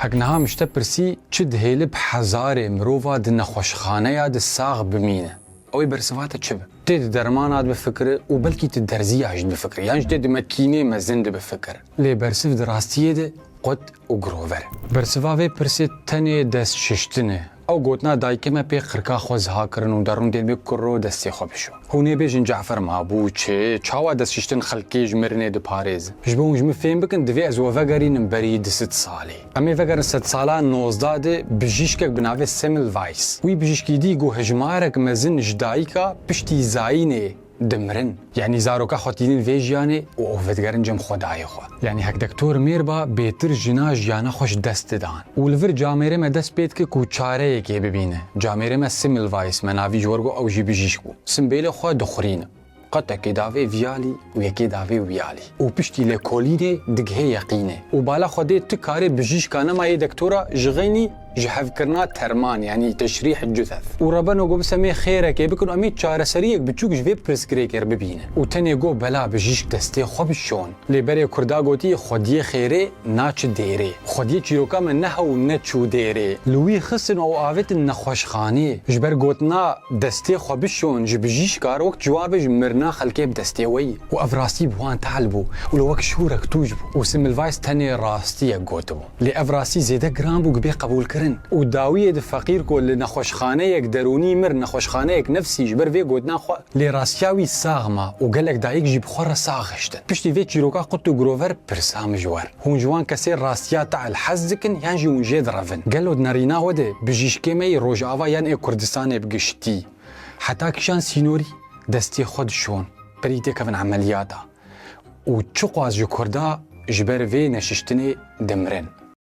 هەکنەها مشتە پرسی چ دهێلە بحەزارێ مرۆڤ دە نەخۆشخانەیە دە ساغ بمینە ئەوەی بەرسەڤاتە چ بە تێ دەرمانات بفکرە و بەلکی تە دەرزیاژ بفکر یان تێ دمەکینێ مەزن دە بفکر لێ بەرسڤ دە ڕاستیە دە قوت و گرۆڤەر بەرسڤا vê pirsê tenê dest şiştinê ew gotina dayikê me pê xirka xwe ziha kirin û derûn dên wê kuro destê xwe bişo hûn ê bêjin Cefer mabû çê çawa dest şiştin xelkê ji mirinê diparêzin ji bo hûn ji min fêm bikin divê ez we vegerînim berî di sit salê em ê vegerin sed sala nozda de bijîşkek bi navê Semmelweis wî bijîşkî dî got hejmarek mezin ji dayika piştî zayînê دمرن یعنی زاروکا خوتینین وی جیانه و اوفدگرن جم خدای خو یعنی هک دکتور میربا بهتر جنا جیانا خوش دست دان ولور جامره مه دست پید که کو چاره یکی ببینه جامره مه Semmelweis مناوی جورگو او جی بجیشکو سمبیل خو دخورین قطع کی داوی ویالی و یکی داوی ویالی و پشتی لکولینه دگه یقینه و بالا خوده تو کاری بجیش کانه مای دکتورا جغینی جهف کرنا ترمان يعني تشريح الجثث وربنا جو بسمي خيرك بكون اميت شعر سريك بتشوك جفي بريسكريكر ببينه وتاني جو بلا بجيش دستي خوب شون لي بري كردا غوتي خديه خيري ناچ ديري خديه چيروكا من نهو نچو ديري لوي خصن او اويت نخوش خاني جبر غوتنا دستي خوب شون جبجيش كار وقت جواب مرنا خلكي بدستي وي وافراسي بوان تعلبو ولو وك شورك توجبو وسملفايس تاني راستي غوتو لي افراسي زيده جرام بو بي قبول و داویه د فقیر کو ل نخوشخانه یک درونی مر نخوشخانه یک نفسی جبر وی گودنا خو ل راسیاوی ساغما و گلک دایک جیب خور ساغشت پشتی وی چیروکا قط گروور پرسام جوار هون جوان کسی راسیا تاع الحزکن یان جون جید رافن گلود نرینا وده بجیشکمی روجاوا یان کردستان بگشتی حتی کشان سینوری دستی خود شون بریده کفن عملیاتا و چقواز جو کردا جبر وی نششتنی دمرن